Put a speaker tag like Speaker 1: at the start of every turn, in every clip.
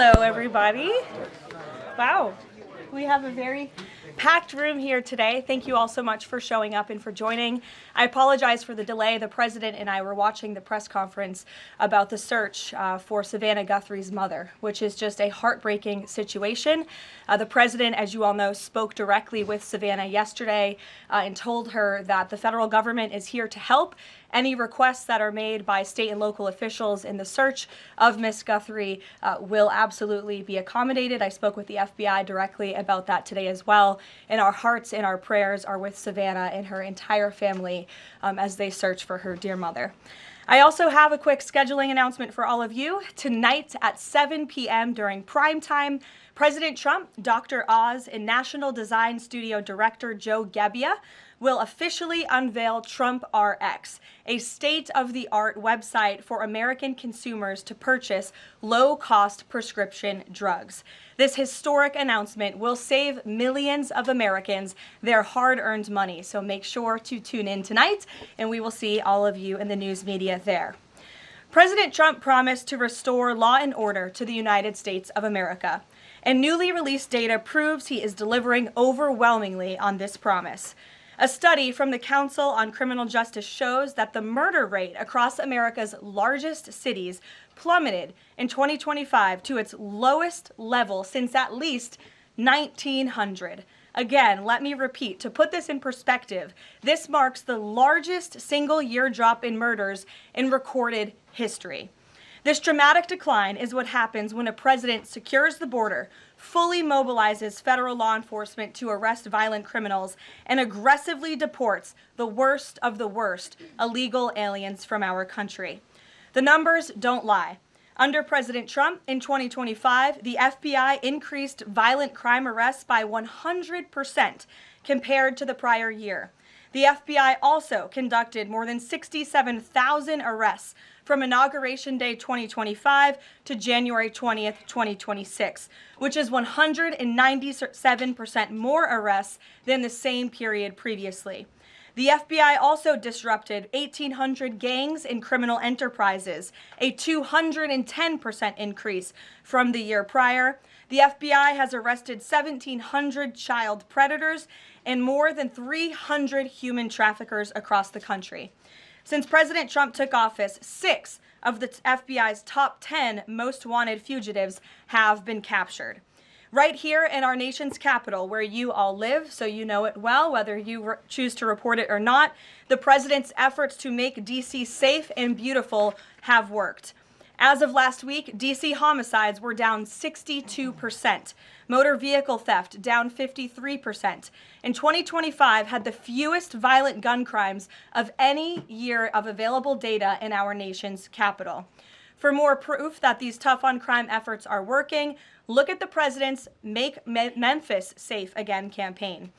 Speaker 1: Hello, everybody. Wow, we have a very packed room here today. Thank you all so much for showing up and for joining. I apologize for the delay. The president and I were watching the press conference about the search for Savannah Guthrie's mother, which is just a heartbreaking situation. The president, as you all know, spoke directly with Savannah yesterday and told her that the federal government is here to help. Any requests that are made by state and local officials in the search of Miss Guthrie will absolutely be accommodated. I spoke with the FBI directly about that today as well. And our hearts and our prayers are with Savannah and her entire family as they search for her dear mother. I also have a quick scheduling announcement for all of you. Tonight at 7 p.m. during prime time, President Trump, Dr. Oz, and National Design Studio Director Joe Gebbia will officially unveil Trump RX, a state-of-the-art website for American consumers to purchase low-cost prescription drugs. This historic announcement will save millions of Americans their hard-earned money, so make sure to tune in tonight, and we will see all of you in the news media there. President Trump promised to restore law and order to the United States of America, and newly released data proves he is delivering overwhelmingly on this promise. A study from the Council on Criminal Justice shows that the murder rate across America's largest cities plummeted in 2025 to its lowest level since at least 1900. Again, let me repeat, to put this in perspective, this marks the largest single-year drop in murders in recorded history. This dramatic decline is what happens when a president secures the border, fully mobilizes federal law enforcement to arrest violent criminals, and aggressively deports the worst of the worst illegal aliens from our country. The numbers don't lie. Under President Trump in 2025, the FBI increased violent crime arrests by 100% compared to the prior year. The FBI also conducted more than 67,000 arrests from Inauguration Day 2025 to January 20th, 2026, which is 197% more arrests than the same period previously. The FBI also disrupted 1,800 gangs and criminal enterprises, a 210% increase from the year prior. The FBI has arrested 1,700 child predators and more than 300 human traffickers across the country. Since President Trump took office, 6 of the FBI's top 10 most wanted fugitives have been captured. Right here in our nation's capital, where you all live, so you know it well, whether you choose to report it or not, the president's efforts to make D.C. safe and beautiful have worked. As of last week, D.C. homicides were down 62%, motor vehicle theft down 53%, and 2025 had the fewest violent gun crimes of any year of available data in our nation's capital. For more proof that these tough-on-crime efforts are working, look at the president's Make Memphis Safe Again campaign.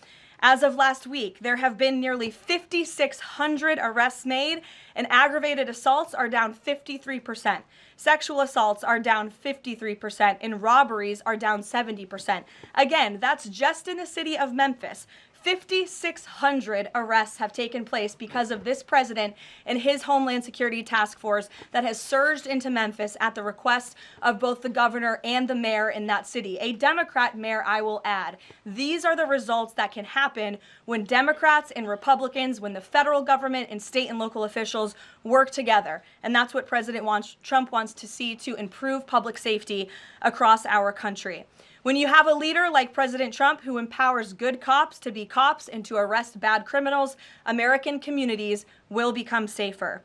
Speaker 1: As of last week, there have been nearly 5,600 arrests made, and aggravated assaults are down 53%. Sexual assaults are down 53%, and robberies are down 70%. Again, that's just in the city of Memphis. 5,600 arrests have taken place because of this president and his Homeland Security Task Force that has surged into Memphis at the request of both the governor and the mayor in that city. A Democrat mayor, I will add. These are the results that can happen when Democrats and Republicans, when the federal government and state and local officials work together. And that's what Trump wants to see to improve public safety across our country. When you have a leader like President Trump who empowers good cops to be cops and to arrest bad criminals, American communities will become safer.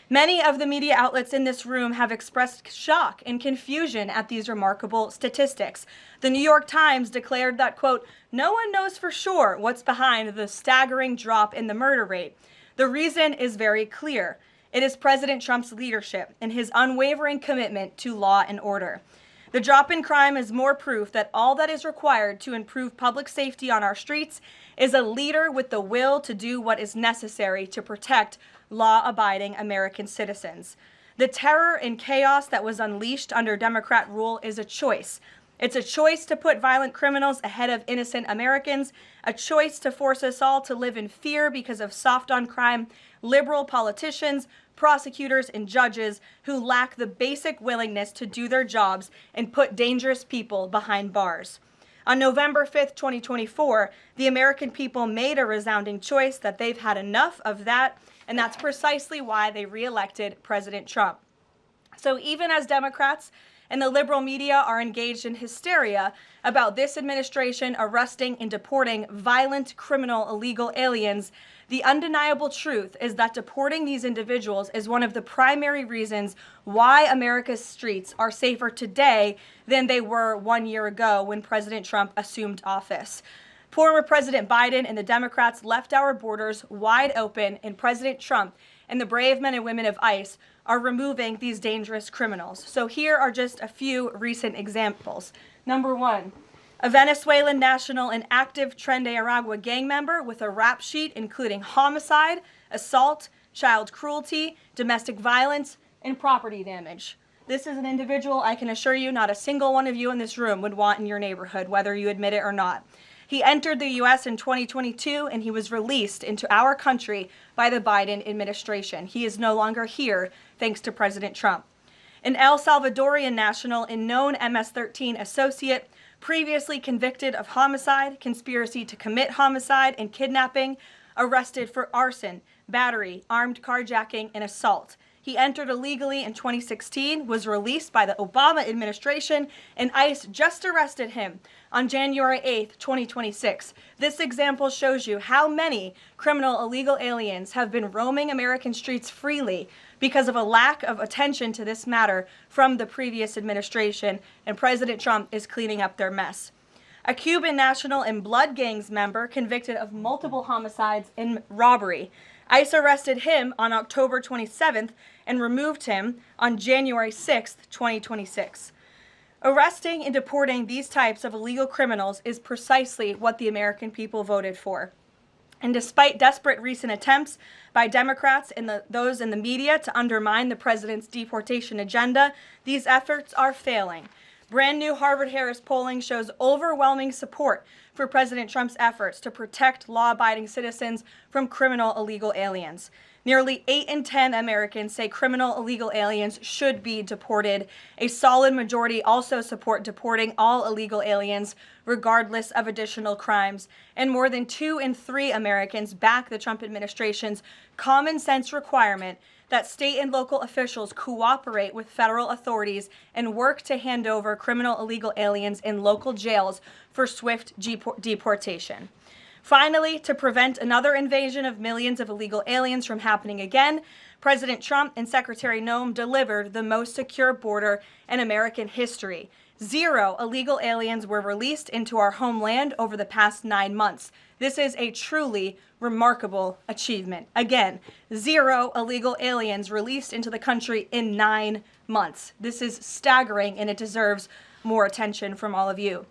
Speaker 1: Many of the media outlets in this room have expressed shock and confusion at these remarkable statistics. The New York Times declared that, quote, "No one knows for sure what's behind the staggering drop in the murder rate. The reason is very clear. It is President Trump's leadership and his unwavering commitment to law and order. The drop in crime is more proof that all that is required to improve public safety on our streets is a leader with the will to do what is necessary to protect law-abiding American citizens. The terror and chaos that was unleashed under Democrat rule is a choice. It's a choice to put violent criminals ahead of innocent Americans, a choice to force us all to live in fear because of soft on crime, liberal politicians, prosecutors, and judges who lack the basic willingness to do their jobs and put dangerous people behind bars. On November 5th, 2024, the American people made a resounding choice that they've had enough of that, and that's precisely why they re-elected President Trump. So even as Democrats and the liberal media are engaged in hysteria about this administration arresting and deporting violent, criminal, illegal aliens, the undeniable truth is that deporting these individuals is one of the primary reasons why America's streets are safer today than they were 1 year ago when President Trump assumed office. Former President Biden and the Democrats left our borders wide open, and President Trump and the brave men and women of ICE are removing these dangerous criminals. So here are just a few recent examples. Number one, a Venezuelan national and active Tren de Aragua gang member with a rap sheet including homicide, assault, child cruelty, domestic violence, and property damage. This is an individual I can assure you not a single one of you in this room would want in your neighborhood, whether you admit it or not. He entered the U.S. in 2022, and he was released into our country by the Biden administration. He is no longer here, thanks to President Trump. An El Salvadorian national and known MS-13 associate, previously convicted of homicide, conspiracy to commit homicide, and kidnapping, arrested for arson, battery, armed carjacking, and assault. He entered illegally in 2016, was released by the Obama administration, and ICE just arrested him on January 8th, 2026. This example shows you how many criminal illegal aliens have been roaming American streets freely because of a lack of attention to this matter from the previous administration, and President Trump is cleaning up their mess. A Cuban national and blood gangs member convicted of multiple homicides and robbery. ICE arrested him on October 27th and removed him on January 6th, 2026. Arresting and deporting these types of illegal criminals is precisely what the American people voted for. And despite desperate recent attempts by Democrats and those in the media to undermine the president's deportation agenda, these efforts are failing. Brand new Harvard-Harris polling shows overwhelming support for President Trump's efforts to protect law-abiding citizens from criminal illegal aliens. Nearly 8 in 10 Americans say criminal illegal aliens should be deported. A solid majority also support deporting all illegal aliens, regardless of additional crimes. And more than 2 in 3 Americans back the Trump administration's common sense requirement that state and local officials cooperate with federal authorities and work to hand over criminal illegal aliens in local jails for swift deportation. Finally, to prevent another invasion of millions of illegal aliens from happening again, President Trump and Secretary Noem delivered the most secure border in American history. 0 illegal aliens were released into our homeland over the past 9 months. This is a truly remarkable achievement. Again, 0 illegal aliens released into the country in 9 months. This is staggering, and it deserves more attention from all of you.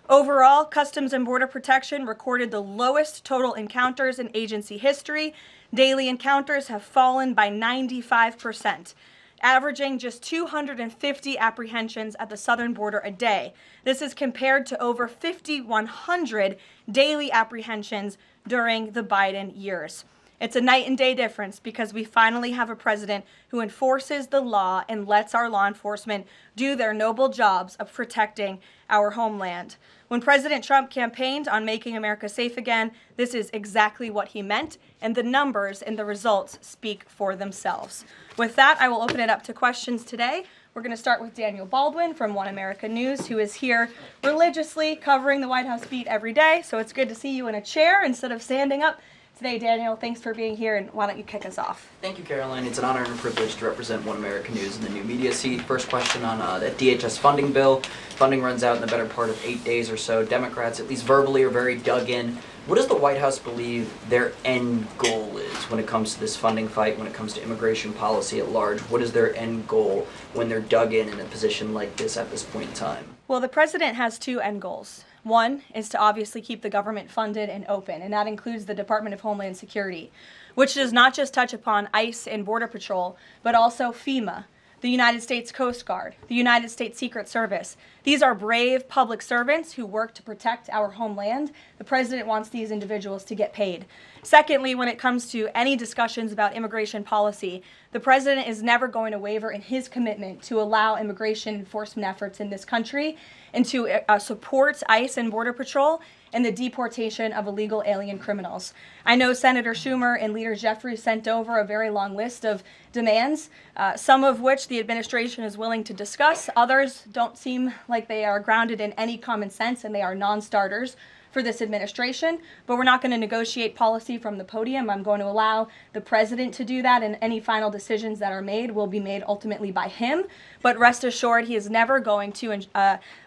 Speaker 1: Overall, Customs and Border Protection recorded the lowest total encounters in agency history. Daily encounters have fallen by 95%, averaging just 250 apprehensions at the southern border a day. This is compared to over 5,100 daily apprehensions during the Biden years. It's a night and day difference because we finally have a president who enforces the law and lets our law enforcement do their noble jobs of protecting our homeland. When President Trump campaigned on making America safe again, this is exactly what he meant, and the numbers and the results speak for themselves. With that, I will open it up to questions today. We're going to start with Daniel Baldwin from One America News, who is here religiously covering the White House beat every day. So it's good to see you in a chair instead of standing up today. Daniel, thanks for being here, and why don't you kick us off?
Speaker 2: Thank you, Caroline. It's an honor and a privilege to represent One America News in the new media seat. First question on that DHS funding bill. Funding runs out in the better part of 8 days or so. Democrats, at least verbally, are very dug in. What does the White House believe their end goal is when it comes to this funding fight, when it comes to immigration policy at large? What is their end goal when they're dug in a position like this at this point in time?
Speaker 1: Well, the president has 2 end goals. One is to obviously keep the government funded and open, and that includes the Department of Homeland Security, which does not just touch upon ICE and Border Patrol, but also FEMA, the United States Coast Guard, the United States Secret Service. These are brave public servants who work to protect our homeland. The president wants these individuals to get paid. Secondly, when it comes to any discussions about immigration policy, the president is never going to waver in his commitment to allow immigration enforcement efforts in this country and to support ICE and Border Patrol and the deportation of illegal alien criminals. I know Senator Schumer and Leader Jeffries sent over a very long list of demands, some of which the administration is willing to discuss. Others don't seem like they are grounded in any common sense, and they are non-starters for this administration, but we're not going to negotiate policy from the podium. I'm going to allow the president to do that, and any final decisions that are made will be made ultimately by him. But rest assured, he is never going to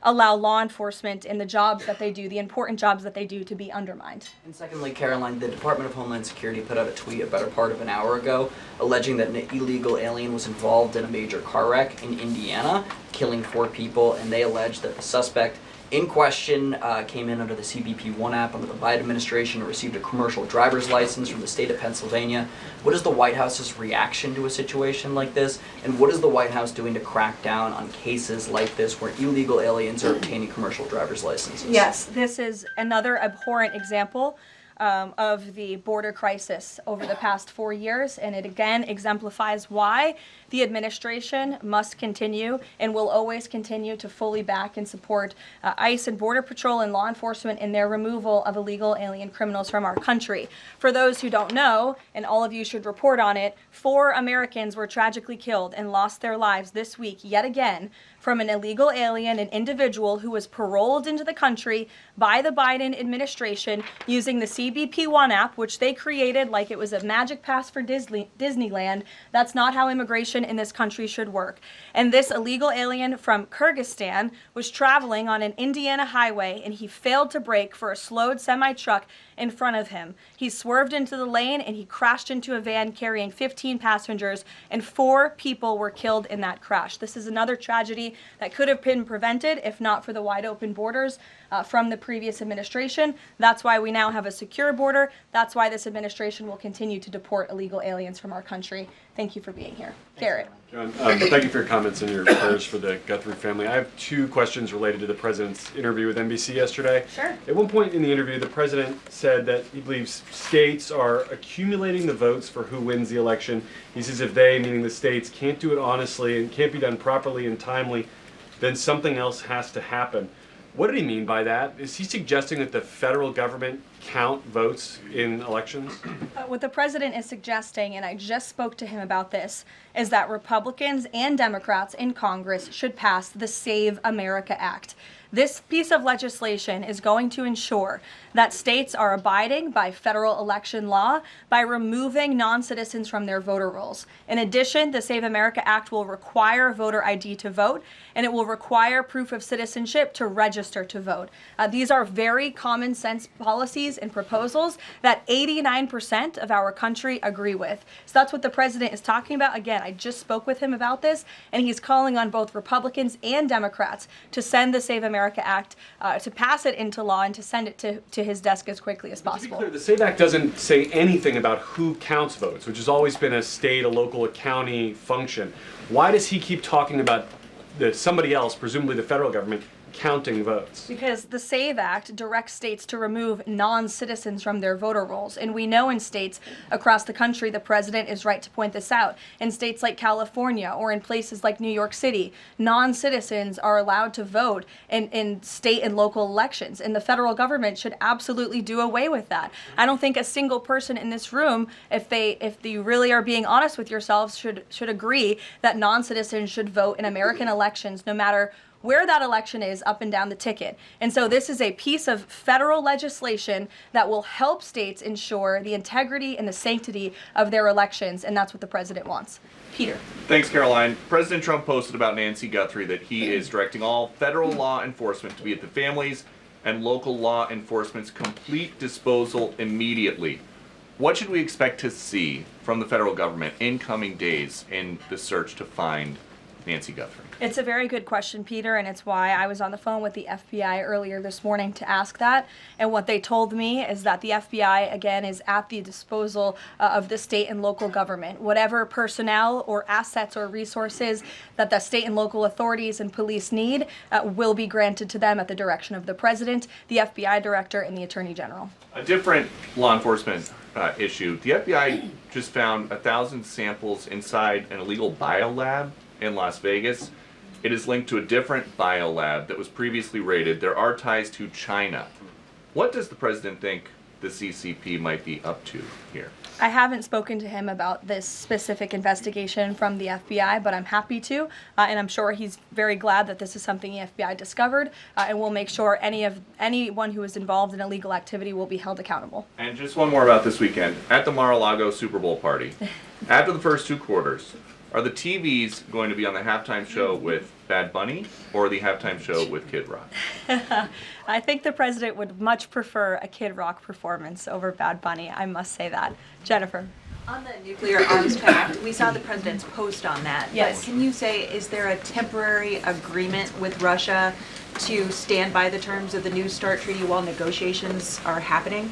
Speaker 1: allow law enforcement in the jobs that they do, the important jobs that they do, to be undermined.
Speaker 2: And secondly, Karoline, the Department of Homeland Security put out a tweet a better part of an hour ago alleging that an illegal alien was involved in a major car wreck in Indiana, killing 4 people, and they allege that the suspect in question came in under the CBP-1 app under the Biden administration and received a commercial driver's license from the state of Pennsylvania. What is the White House's reaction to a situation like this? And what is the White House doing to crack down on cases like this where illegal aliens are obtaining commercial driver's licenses?
Speaker 1: Yes, this is another abhorrent example of the border crisis over the past 4 years, and it again exemplifies why the administration must continue and will always continue to fully back and support ICE and Border Patrol and law enforcement in their removal of illegal alien criminals from our country. For those who don't know, and all of you should report on it, 4 Americans were tragically killed and lost their lives this week yet again from an illegal alien, an individual who was paroled into the country by the Biden administration using the CBP-1 app, which they created like it was a magic pass for Disneyland. That's not how immigration in this country should work. And this illegal alien from Kyrgyzstan was traveling on an Indiana highway, and he failed to brake for a slowed semi-truck in front of him. He swerved into the lane and he crashed into a van carrying 15 passengers, and 4 people were killed in that crash. This is another tragedy that could have been prevented if not for the wide open borders from the previous administration. That's why we now have a secure border. That's why this administration will continue to deport illegal aliens from our country. Thank you for being here. Garrett.
Speaker 3: John, thank you for your comments and your prayers for the Guthrie family. I have 2 questions related to the president's interview with NBC yesterday.
Speaker 1: Sure.
Speaker 3: At one point in the interview, the president said that he believes states are accumulating the votes for who wins the election. He says if they, meaning the states, can't do it honestly and can't be done properly and timely, then something else has to happen. What did he mean by that? Is he suggesting that the federal government count votes in elections?
Speaker 1: What the president is suggesting, and I just spoke to him about this, is that Republicans and Democrats in Congress should pass the Save America Act. This piece of legislation is going to ensure that states are abiding by federal election law by removing non-citizens from their voter rolls. In addition, the Save America Act will require voter ID to vote, and it will require proof of citizenship to register to vote. These are very common sense policies and proposals that 89% of our country agree with. So that's what the president is talking about. Again, I just spoke with him about this, and he's calling on both Republicans and Democrats to send the Save America Act, to pass it into law and to send it to his desk as quickly as possible.
Speaker 3: To be clear, the SAVE Act doesn't say anything about who counts votes, which has always been a state, a local, a county function. Why does he keep talking about somebody else, presumably the federal government, counting votes?
Speaker 1: Because the SAVE Act directs states to remove non-citizens from their voter rolls. And we know in states across the country, the president is right to point this out. In states like California or in places like New York City, non-citizens are allowed to vote in state and local elections. And the federal government should absolutely do away with that. I don't think a single person in this room, if you really are being honest with yourselves, should agree that non-citizens should vote in American elections, no matter where that election is up and down the ticket. And so this is a piece of federal legislation that will help states ensure the integrity and the sanctity of their elections, and that's what the president wants. Peter.
Speaker 4: Thanks, Caroline. President Trump posted about Nancy Guthrie that he is directing all federal law enforcement to be at the families and local law enforcement's complete disposal immediately. What should we expect to see from the federal government in coming days in the search to find Nancy Guthrie?
Speaker 1: It's a very good question, Peter, and it's why I was on the phone with the FBI earlier this morning to ask that. And what they told me is that the FBI, again, is at the disposal of the state and local government. Whatever personnel or assets or resources that the state and local authorities and police need will be granted to them at the direction of the president, the FBI director, and the attorney general.
Speaker 4: A different law enforcement issue. The FBI just found 1,000 samples inside an illegal biolab in Las Vegas. It is linked to a different biolab that was previously raided. There are ties to China. What does the president think the CCP might be up to here?
Speaker 1: I haven't spoken to him about this specific investigation from the FBI, but I'm happy to, and I'm sure he's very glad that this is something the FBI discovered, and we'll make sure anyone who is involved in illegal activity will be held accountable.
Speaker 4: And just one more about this weekend. At the Mar-a-Lago Super Bowl party, after the first 2 quarters, are the TVs going to be on the halftime show with Bad Bunny or the halftime show with Kid Rock?
Speaker 1: I think the president would much prefer a Kid Rock performance over Bad Bunny, I must say that. Jennifer.
Speaker 5: On the nuclear arms pact, we saw the president's post on that.
Speaker 1: Yes.
Speaker 5: But can you say, is there a temporary agreement with Russia to stand by the terms of the New START treaty while negotiations are happening?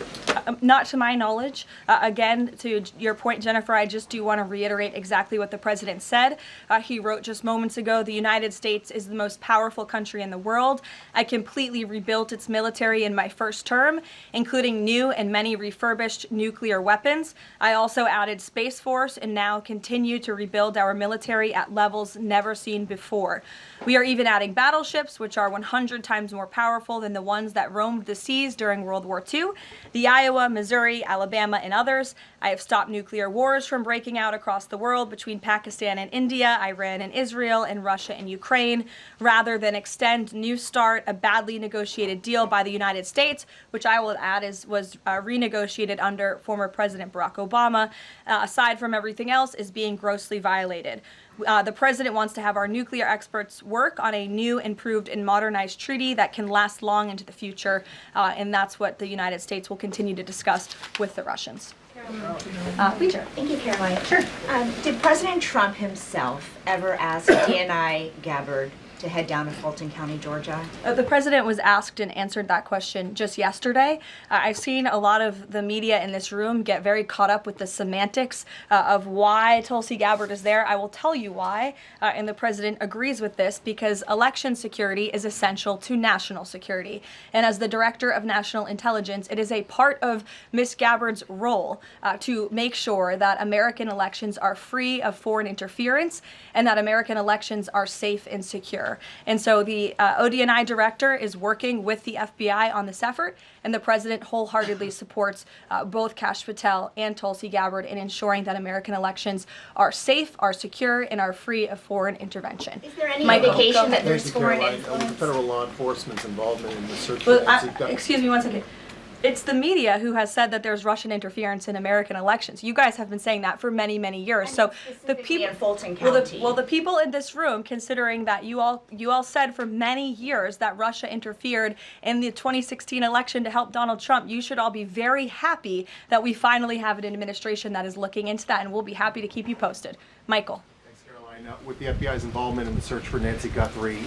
Speaker 1: Not to my knowledge. Again, to your point, Jennifer, I just do want to reiterate exactly what the president said. He wrote just moments ago, the United States is the most powerful country in the world. I completely rebuilt its military in my first term, including new and many refurbished nuclear weapons. I also added Space Force and now continue to rebuild our military at levels never seen before. We are even adding battleships, which are 100 times more powerful than the ones that roamed the seas during World War II. The Iowa, Missouri, Alabama, and others. I have stopped nuclear wars from breaking out across the world between Pakistan and India, Iran and Israel, and Russia and Ukraine, rather than extend New START, a badly negotiated deal by the United States, which I will add was renegotiated under former President Barack Obama. Aside from everything else, is being grossly violated. The president wants to have our nuclear experts work on a new, improved, and modernized treaty that can last long into the future, and that's what the United States will continue to discuss with the Russians. Leader.
Speaker 6: Thank you, Caroline.
Speaker 1: Sure.
Speaker 6: Did President Trump himself ever ask DNI Gabbard to head down to Fulton County, Georgia?
Speaker 1: The president was asked and answered that question just yesterday. I've seen a lot of the media in this room get very caught up with the semantics of why Tulsi Gabbard is there. I will tell you why, and the president agrees with this, because election security is essential to national security. And as the director of national intelligence, it is a part of Ms. Gabbard's role to make sure that American elections are free of foreign interference and that American elections are safe and secure. And so the ODNI director is working with the FBI on this effort, and the president wholeheartedly supports both Kash Patel and Tulsi Gabbard in ensuring that American elections are safe, are secure, and are free of foreign intervention.
Speaker 6: Is there any
Speaker 1: Michael,
Speaker 6: indication that
Speaker 7: Thank
Speaker 6: there's
Speaker 7: you,
Speaker 6: foreign
Speaker 7: Caroline.
Speaker 6: influence?
Speaker 7: Federal law enforcement's involvement in the search for
Speaker 1: Well,
Speaker 7: Nancy Guthrie.
Speaker 1: excuse me one second. It's the media who has said that there's Russian interference in American elections. You guys have been saying that for many, many years. So the people
Speaker 6: in Fulton
Speaker 1: Well,
Speaker 6: County.
Speaker 1: the people in this room, considering that you all said for many years that Russia interfered in the 2016 election to help Donald Trump, you should all be very happy that we finally have an administration that is looking into that, and we'll be happy to keep you posted. Michael.
Speaker 7: Thanks, Caroline. With the FBI's involvement in the search for Nancy Guthrie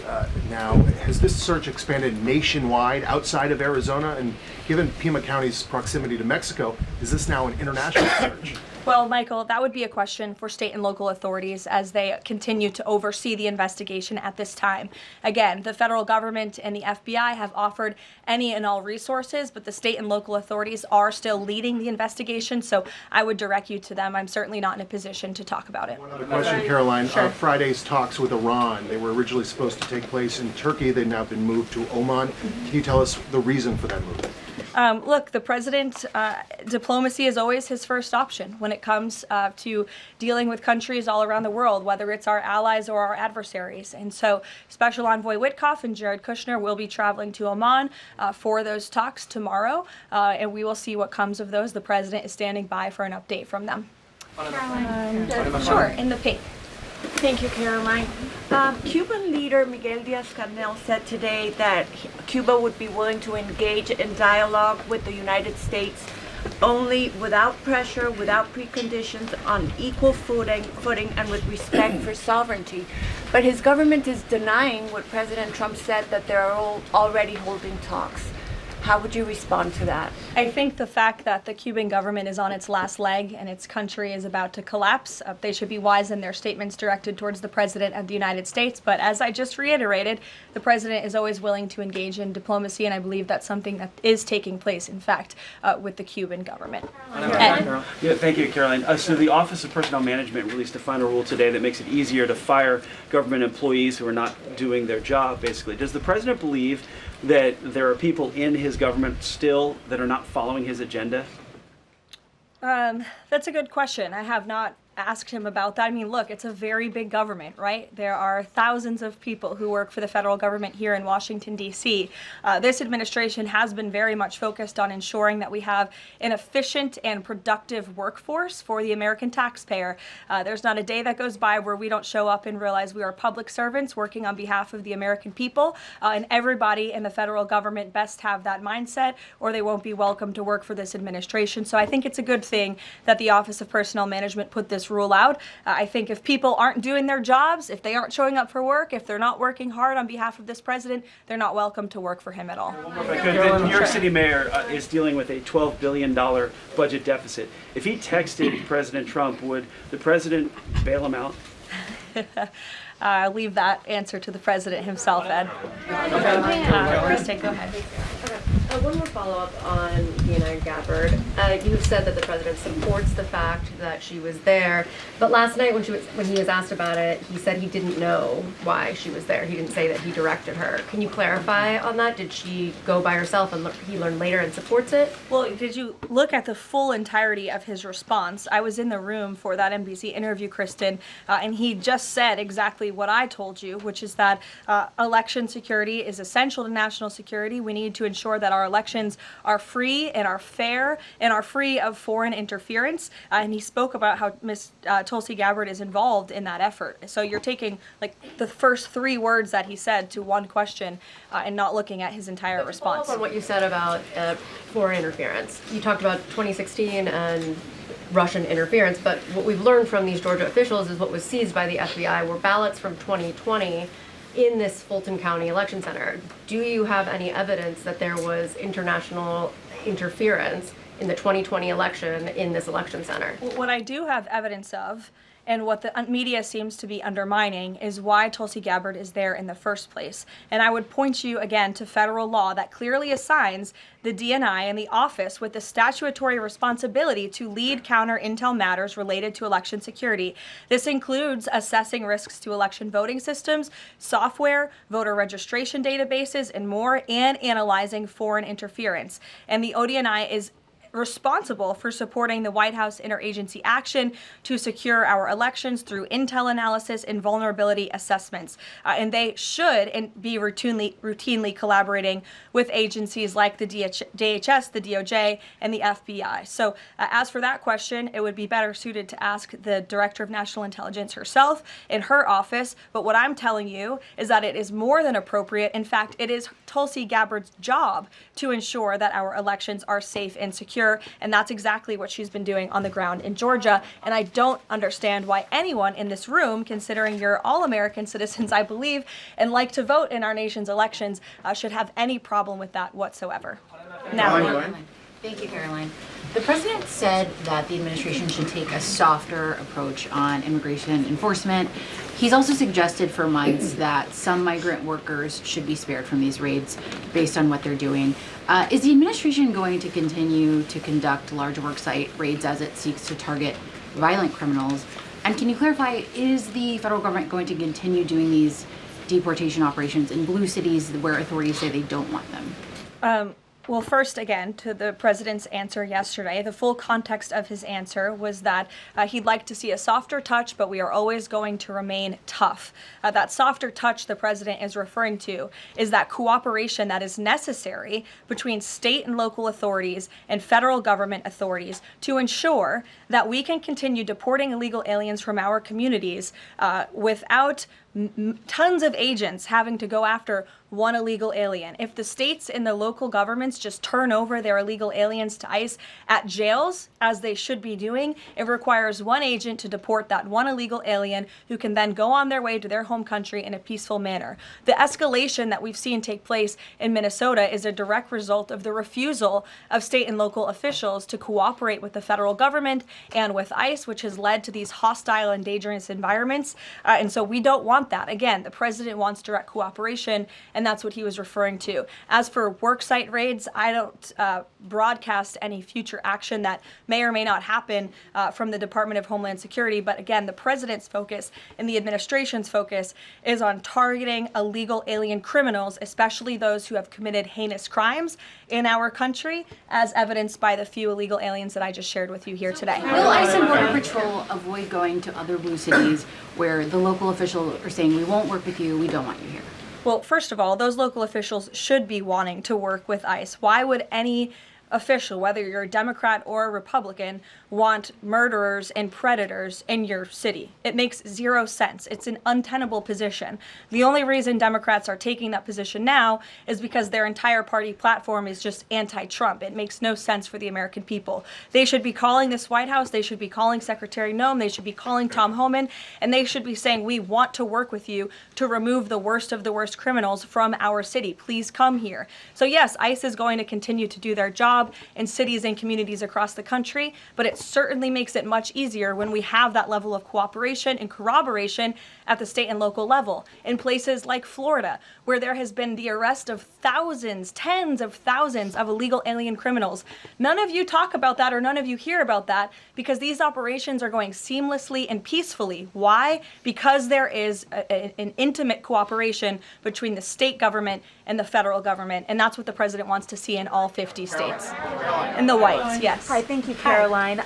Speaker 7: now, has this search expanded nationwide outside of Arizona? And given Pima County's proximity to Mexico, is this now an international search?
Speaker 1: Well, Michael, that would be a question for state and local authorities as they continue to oversee the investigation at this time. Again, the federal government and the FBI have offered any and all resources, but the state and local authorities are still leading the investigation, so I would direct you to them. I'm certainly not in a position to talk about it.
Speaker 7: One other question, Caroline.
Speaker 1: Sure.
Speaker 7: Friday's talks with Iran, they were originally supposed to take place in Turkey. They've now been moved to Oman. Can you tell us the reason for that move?
Speaker 1: Look, the president, diplomacy is always his first option when it comes to dealing with countries all around the world, whether it's our allies or our adversaries. And so Special Envoy Witkoff and Jared Kushner will be traveling to Oman for those talks tomorrow, and we will see what comes of those. The president is standing by for an update from them. Sure, in the pink.
Speaker 8: Thank you, Caroline. Cuban leader Miguel Diaz-Canel said today that Cuba would be willing to engage in dialogue with the United States only without pressure, without preconditions, on equal footing and with respect for sovereignty. But his government is denying what President Trump said, that they are already holding talks. How would you respond to that?
Speaker 1: I think the fact that the Cuban government is on its last leg and its country is about to collapse, they should be wise in their statements directed towards the President of the United States. But as I just reiterated, the President is always willing to engage in diplomacy, and I believe that's something that is taking place, in fact, with the Cuban government. Ed?
Speaker 9: Yeah, thank you, Caroline. So the Office of Personnel Management released a final rule today that makes it easier to fire government employees who are not doing their job, basically. Does the President believe that there are people in his government still that are not following his agenda?
Speaker 1: That's a good question. I have not asked him about that. I mean, look, it's a very big government, right? There are thousands of people who work for the federal government here in Washington, D.C. This administration has been very much focused on ensuring that we have an efficient and productive workforce for the American taxpayer. There's not a day that goes by where we don't show up and realize we are public servants working on behalf of the American people, and everybody in the federal government best have that mindset, or they won't be welcome to work for this administration. So I think it's a good thing that the Office of Personnel Management put this rule out. I think if people aren't doing their jobs, if they aren't showing up for work, if they're not working hard on behalf of this president, they're not welcome to work for him at all.
Speaker 9: The New York City mayor is dealing with a $12 billion budget deficit. If he texted President Trump, would the president bail him out?
Speaker 1: I'll leave that answer to the president himself, Ed. Kristen, go ahead.
Speaker 10: One more follow-up on Deanna Gabbard. You've said that the president supports the fact that she was there, but last night when he was asked about it, he said he didn't know why she was there. He didn't say that he directed her. Can you clarify on that? Did she go by herself and he learned later and supports it?
Speaker 1: Well, did you look at the full entirety of his response? I was in the room for that NBC interview, Kristen, and he just said exactly what I told you, which is that election security is essential to national security. We need to ensure that our elections are free and are fair and are free of foreign interference. And he spoke about how Ms. Tulsi Gabbard is involved in that effort. So you're taking like the first three words that he said to one question and not looking at his entire response.
Speaker 10: Follow up on what you said about foreign interference. You talked about 2016 and Russian interference, but what we've learned from these Georgia officials is what was seized by the FBI were ballots from 2020 in this Fulton County election center. Do you have any evidence that there was international interference in the 2020 election in this election center?
Speaker 1: What I do have evidence of, and what the media seems to be undermining, is why Tulsi Gabbard is there in the first place. And I would point you again to federal law that clearly assigns the DNI and the office with the statutory responsibility to lead counter intel matters related to election security. This includes assessing risks to election voting systems, software, voter registration databases, and more, and analyzing foreign interference. And the ODNI is responsible for supporting the White House interagency action to secure our elections through intel analysis and vulnerability assessments. And they should be routinely collaborating with agencies like the DHS, the DOJ, and the FBI. So as for that question, it would be better suited to ask the Director of National Intelligence herself in her office. But what I'm telling you is that it is more than appropriate. In fact, it is Tulsi Gabbard's job to ensure that our elections are safe and secure. And that's exactly what she's been doing on the ground in Georgia. And I don't understand why anyone in this room, considering you're all American citizens, I believe, and like to vote in our nation's elections, should have any problem with that whatsoever. Now,
Speaker 11: thank you, Caroline. The president said that the administration should take a softer approach on immigration enforcement. He's also suggested for months that some migrant workers should be spared from these raids based on what they're doing. Is the administration going to continue to conduct large worksite raids as it seeks to target violent criminals? And can you clarify, is the federal government going to continue doing these deportation operations in blue cities where authorities say they don't want them?
Speaker 1: Well, first, again, to the president's answer yesterday, the full context of his answer was that he'd like to see a softer touch, but we are always going to remain tough. That softer touch the president is referring to is that cooperation that is necessary between state and local authorities and federal government authorities to ensure that we can continue deporting illegal aliens from our communities without tons of agents having to go after one illegal alien. If the states and the local governments just turn over their illegal aliens to ICE at jails, as they should be doing, it requires one agent to deport that one illegal alien who can then go on their way to their home country in a peaceful manner. The escalation that we've seen take place in Minnesota is a direct result of the refusal of state and local officials to cooperate with the federal government and with ICE, which has led to these hostile and dangerous environments. And so we don't want that. Again, the president wants direct cooperation, and that's what he was referring to. As for worksite raids, I don't broadcast any future action that may or may not happen from the Department of Homeland Security. But again, the president's focus and the administration's focus is on targeting illegal alien criminals, especially those who have committed heinous crimes in our country, as evidenced by the few illegal aliens that I just shared with you here today.
Speaker 11: Will ICE and Border Patrol avoid going to other blue cities where the local officials are saying, we won't work with you, we don't want you here?
Speaker 1: Well, first of all, those local officials should be wanting to work with ICE. Why would any official, whether you're a Democrat or a Republican, want murderers and predators in your city? It makes zero sense. It's an untenable position. The only reason Democrats are taking that position now is because their entire party platform is just anti-Trump. It makes no sense for the American people. They should be calling this White House, they should be calling Secretary Noem, they should be calling Tom Homan, and they should be saying, we want to work with you to remove the worst of the worst criminals from our city. Please come here. So yes, ICE is going to continue to do their job in cities and communities across the country, but it certainly makes it much easier when we have that level of cooperation and corroboration at the state and local level. In places like Florida, where there has been the arrest of thousands, tens of thousands of illegal alien criminals. None of you talk about that, or none of you hear about that, because these operations are going seamlessly and peacefully. Why? Because there is an intimate cooperation between the state government and the federal government, and that's what the president wants to see in all 50 states. In the whites, yes.
Speaker 12: Hi, thank you, Caroline.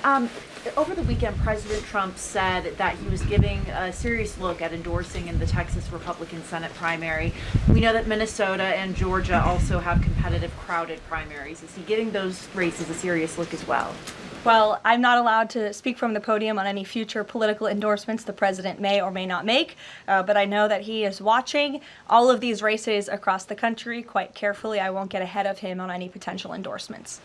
Speaker 12: Over the weekend, President Trump said that he was giving a serious look at endorsing in the Texas Republican Senate primary. We know that Minnesota and Georgia also have competitive, crowded primaries. Is he giving those races a serious look as well?
Speaker 1: Well, I'm not allowed to speak from the podium on any future political endorsements the president may or may not make, but I know that he is watching all of these races across the country quite carefully. I won't get ahead of him on any potential endorsements.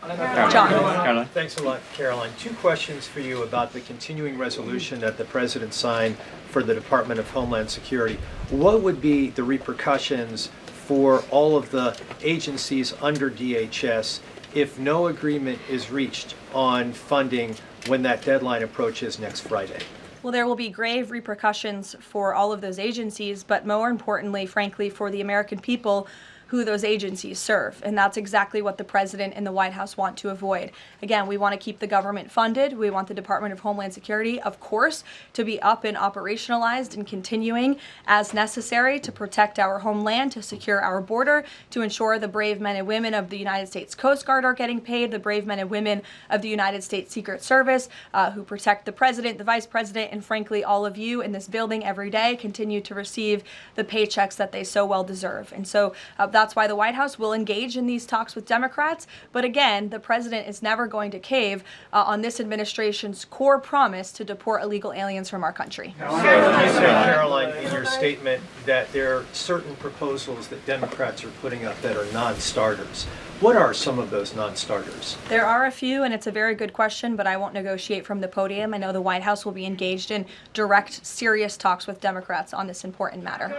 Speaker 1: John.
Speaker 13: Thanks a lot, Caroline. Two questions for you about the continuing resolution that the president signed for the Department of Homeland Security. What would be the repercussions for all of the agencies under DHS if no agreement is reached on funding when that deadline approaches next Friday?
Speaker 1: Well, there will be grave repercussions for all of those agencies, but more importantly, frankly, for the American people who those agencies serve. And that's exactly what the president and the White House want to avoid. Again, we want to keep the government funded. We want the Department of Homeland Security, of course, to be up and operationalized and continuing as necessary to protect our homeland, to secure our border, to ensure the brave men and women of the United States Coast Guard are getting paid, the brave men and women of the United States Secret Service who protect the president, the vice president, and frankly, all of you in this building every day continue to receive the paychecks that they so well deserve. And so that's why the White House will engage in these talks with Democrats. But again, the president is never going to cave on this administration's core promise to deport illegal aliens from our country.
Speaker 13: You said, Caroline, in your statement that there are certain proposals that Democrats are putting up that are non-starters. What are some of those non-starters?
Speaker 1: There are a few, and it's a very good question, but I won't negotiate from the podium. I know the White House will be engaged in direct, serious talks with Democrats on this important matter.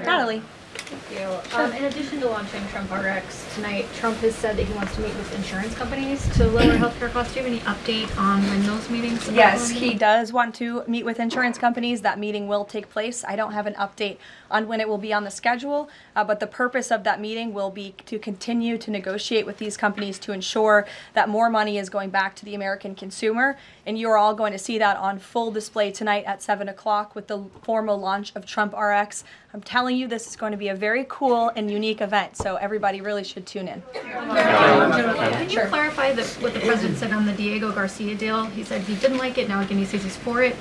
Speaker 1: Natalie.
Speaker 14: Thank you. In addition to launching Trump RX tonight, Trump has said that he wants to meet with insurance companies to lower healthcare costs. Do you have any update on when those meetings are
Speaker 1: Yes, he does want to meet with insurance companies. That meeting will take place. I don't have an update on when it will be on the schedule, but the purpose of that meeting will be to continue to negotiate with these companies to ensure that more money is going back to the American consumer. And you're all going to see that on full display tonight at 7 o'clock with the formal launch of Trump RX. I'm telling you, this is going to be a very cool and unique event, so everybody really should tune in.
Speaker 14: Can you clarify what the president said on the Diego Garcia deal? He said he didn't like it, now again he says he's for it.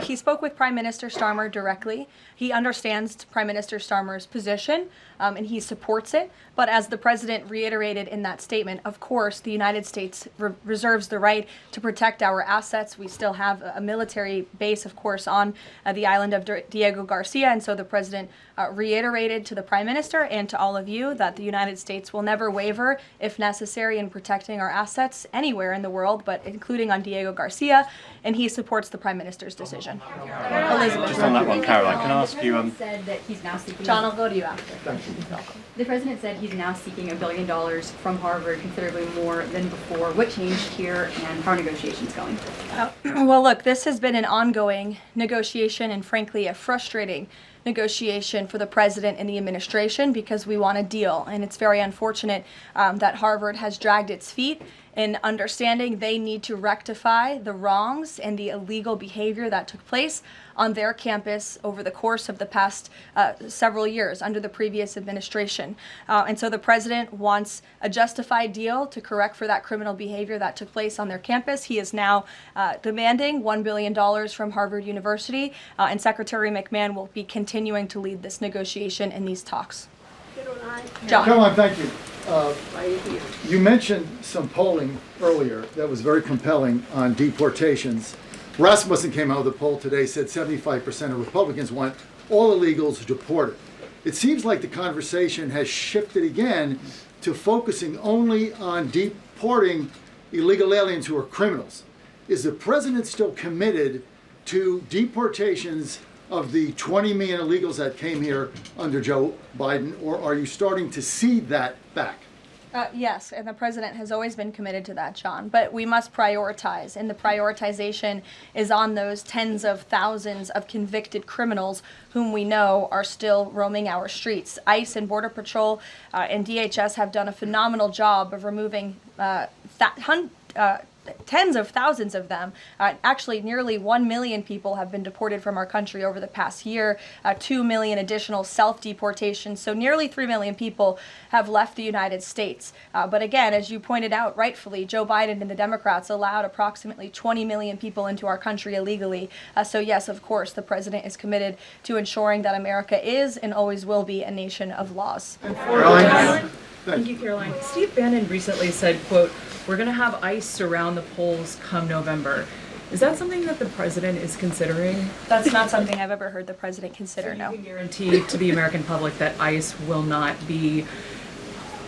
Speaker 1: He spoke with Prime Minister Starmer directly. He understands Prime Minister Starmer's position, and he supports it. But as the president reiterated in that statement, of course, the United States reserves the right to protect our assets. We still have a military base, of course, on the island of Diego Garcia. And so the president reiterated to the Prime Minister and to all of you that the United States will never waver, if necessary, in protecting our assets anywhere in the world, but including on Diego Garcia. And he supports the Prime Minister's decision. Elizabeth.
Speaker 15: Just on that one, Caroline, can I ask you?
Speaker 11: Said that he's now seeking.
Speaker 1: John, I'll go to you after.
Speaker 11: The president said he's now seeking $1 billion from Harvard, considerably more than before. What changed here, and how are negotiations going?
Speaker 1: Well, look, this has been an ongoing negotiation and, frankly, a frustrating negotiation for the president and the administration because we want a deal. And it's very unfortunate that Harvard has dragged its feet in understanding they need to rectify the wrongs and the illegal behavior that took place on their campus over the course of the past several years under the previous administration. And so the president wants a justified deal to correct for that criminal behavior that took place on their campus. He is now demanding $1 billion from Harvard University, and Secretary McMahon will be continuing to lead this negotiation and these talks. John.
Speaker 16: Caroline, thank you. You mentioned some polling earlier that was very compelling on deportations. Rasmussen came out with a poll today, said 75% of Republicans want all illegals deported. It seems like the conversation has shifted again to focusing only on deporting illegal aliens who are criminals. Is the president still committed to deportations of the 20 million illegals that came here under Joe Biden, or are you starting to see that back?
Speaker 1: Yes, and the president has always been committed to that, John. But we must prioritize, and the prioritization is on those tens of thousands of convicted criminals whom we know are still roaming our streets. ICE and Border Patrol and DHS have done a phenomenal job of removing tens of thousands of them. Actually, nearly 1 million people have been deported from our country over the past year, 2 million additional self-deportations. So nearly 3 million people have left the United States. But again, as you pointed out rightfully, Joe Biden and the Democrats allowed approximately 20 million people into our country illegally. So yes, of course, the president is committed to ensuring that America is and always will be a nation of laws.
Speaker 17: Thank you, Caroline. Steve Bannon recently said, quote, "We're going to have ICE surround the polls come November." Is that something that the president is considering?
Speaker 1: That's not something I've ever heard the president consider, no.
Speaker 17: Can you guarantee to the American public that ICE will not be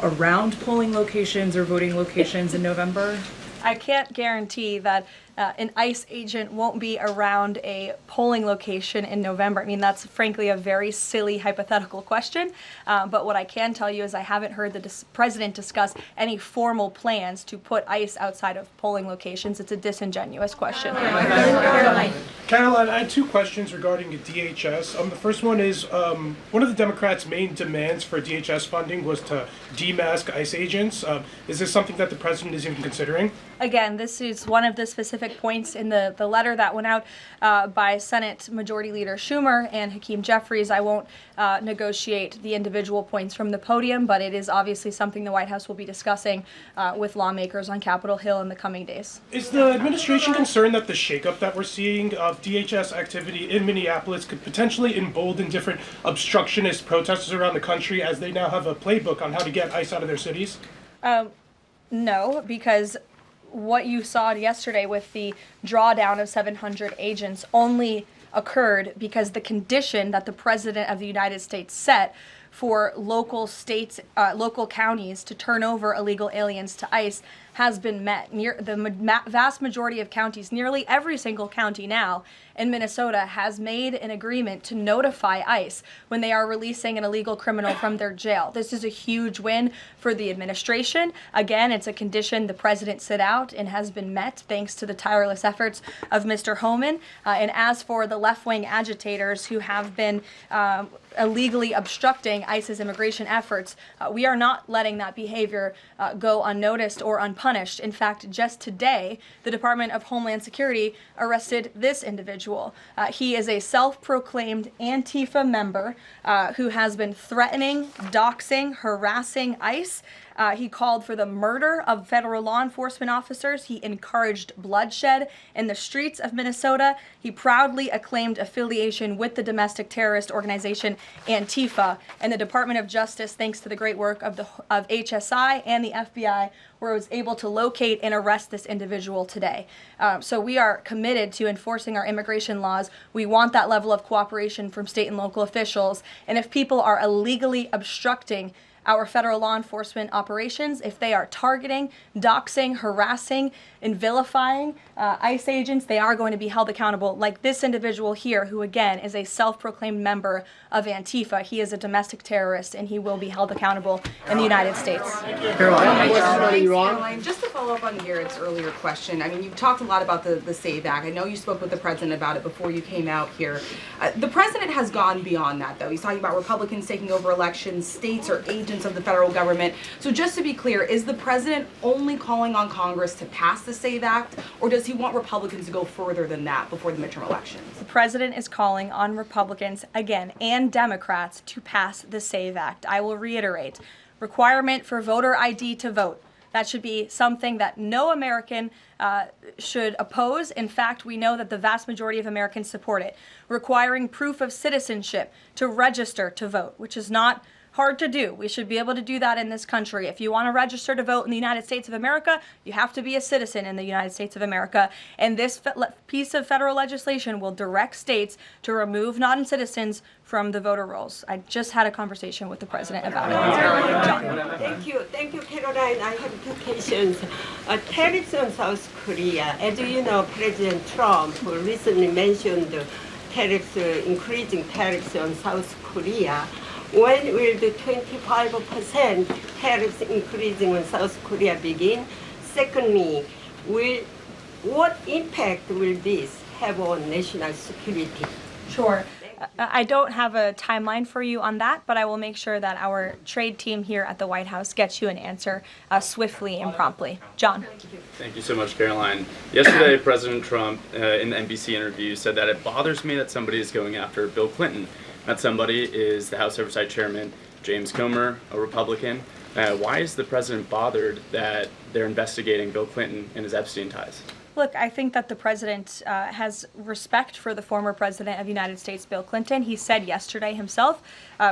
Speaker 17: around polling locations or voting locations in November?
Speaker 1: I can't guarantee that an ICE agent won't be around a polling location in November. I mean, that's frankly a very silly hypothetical question. But what I can tell you is I haven't heard the president discuss any formal plans to put ICE outside of polling locations. It's a disingenuous question.
Speaker 18: Caroline, I had two questions regarding DHS. The first one is, one of the Democrats' main demands for DHS funding was to demask ICE agents. Is this something that the president is even considering?
Speaker 1: Again, this is one of the specific points in the letter that went out by Senate Majority Leader Schumer and Hakeem Jeffries. I won't negotiate the individual points from the podium, but it is obviously something the White House will be discussing with lawmakers on Capitol Hill in the coming days.
Speaker 18: Is the administration concerned that the shakeup that we're seeing of DHS activity in Minneapolis could potentially embolden different obstructionist protesters around the country as they now have a playbook on how to get ICE out of their cities?
Speaker 1: No, because what you saw yesterday with the drawdown of 700 agents only occurred because the condition that the President of the United States set for local states, local counties to turn over illegal aliens to ICE has been met. The vast majority of counties, nearly every single county now in Minnesota, has made an agreement to notify ICE when they are releasing an illegal criminal from their jail. This is a huge win for the administration. Again, it's a condition the president set out and has been met thanks to the tireless efforts of Mr. Homan. And as for the left-wing agitators who have been illegally obstructing ICE's immigration efforts, we are not letting that behavior go unnoticed or unpunished. In fact, just today, the Department of Homeland Security arrested this individual. He is a self-proclaimed Antifa member who has been threatening, doxing, harassing ICE. He called for the murder of federal law enforcement officers. He encouraged bloodshed in the streets of Minnesota. He proudly acclaimed affiliation with the domestic terrorist organization Antifa. And the Department of Justice, thanks to the great work of HSI and the FBI, was able to locate and arrest this individual today. So we are committed to enforcing our immigration laws. We want that level of cooperation from state and local officials. And if people are illegally obstructing our federal law enforcement operations, if they are targeting, doxing, harassing, and vilifying ICE agents, they are going to be held accountable, like this individual here, who again is a self-proclaimed member of Antifa. He is a domestic terrorist, and he will be held accountable in the United States.
Speaker 19: Caroline, just to follow up on Garrett's earlier question, I mean, you've talked a lot about the SAVE Act. I know you spoke with the president about it before you came out here. The president has gone beyond that, though. He's talking about Republicans taking over elections, states are agents of the federal government. So just to be clear, is the president only calling on Congress to pass the SAVE Act, or does he want Republicans to go further than that before the midterm elections?
Speaker 1: The president is calling on Republicans, again, and Democrats to pass the SAVE Act. I will reiterate, requirement for voter ID to vote. That should be something that no American should oppose. In fact, we know that the vast majority of Americans support it. Requiring proof of citizenship to register to vote, which is not hard to do. We should be able to do that in this country. If you want to register to vote in the United States of America, you have to be a citizen in the United States of America. And this piece of federal legislation will direct states to remove non-citizens from the voter rolls. I just had a conversation with the president about it.
Speaker 20: Thank you, Caroline. I have two questions. Tariffs on South Korea. As you know, President Trump recently mentioned increasing tariffs on South Korea. When will the 25% tariffs increasing on South Korea begin? Secondly, what impact will this have on national security?
Speaker 1: Sure. I don't have a timeline for you on that, but I will make sure that our trade team here at the White House gets you an answer swiftly and promptly. John.
Speaker 15: Thank you so much, Caroline. Yesterday, President Trump, in the NBC interview, said that it bothers me that somebody is going after Bill Clinton. That somebody is the House Oversight Chairman, James Comer, a Republican. Why is the president bothered that they're investigating Bill Clinton and his Epstein ties?
Speaker 1: Look, I think that the president has respect for the former president of the United States, Bill Clinton. He said yesterday himself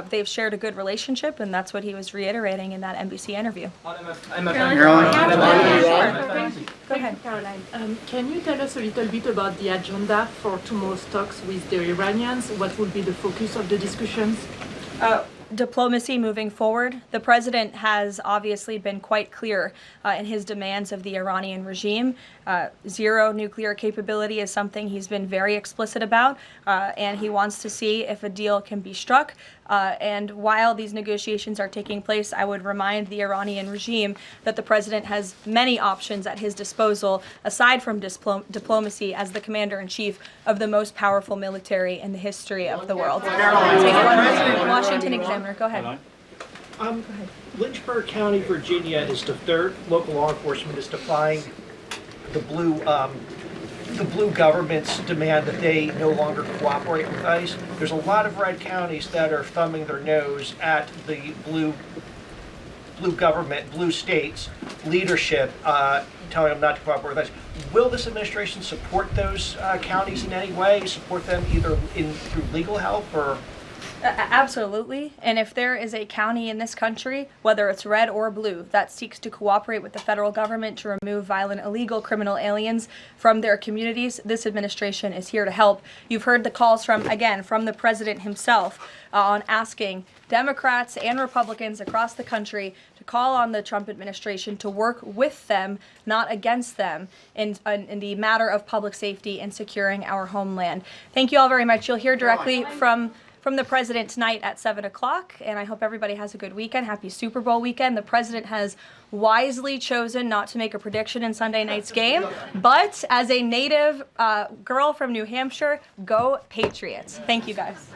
Speaker 1: they've shared a good relationship, and that's what he was reiterating in that NBC interview.
Speaker 21: Go ahead, Caroline. Can you tell us a little bit about the agenda for tomorrow's talks with the Iranians? What will be the focus of the discussions?
Speaker 1: Diplomacy moving forward. The president has obviously been quite clear in his demands of the Iranian regime. Zero nuclear capability is something he's been very explicit about, and he wants to see if a deal can be struck. And while these negotiations are taking place, I would remind the Iranian regime that the president has many options at his disposal, aside from diplomacy, as the commander-in-chief of the most powerful military in the history of the world. Washington Examiner, go ahead.
Speaker 22: Lynchburg County, Virginia is their local law enforcement is defying the blue government's demand that they no longer cooperate with ICE. There's a lot of red counties that are thumbing their nose at the blue government, blue states leadership, telling them not to cooperate with ICE. Will this administration support those counties in any way? Support them either through legal help or?
Speaker 1: Absolutely. And if there is a county in this country, whether it's red or blue, that seeks to cooperate with the federal government to remove violent, illegal criminal aliens from their communities, this administration is here to help. You've heard the calls from the president himself on asking Democrats and Republicans across the country to call on the Trump administration to work with them, not against them, in the matter of public safety and securing our homeland. Thank you all very much. You'll hear directly from the president tonight at 7 o'clock, and I hope everybody has a good weekend. Happy Super Bowl weekend. The president has wisely chosen not to make a prediction in Sunday night's game, but as a native girl from New Hampshire, go Patriots. Thank you, guys.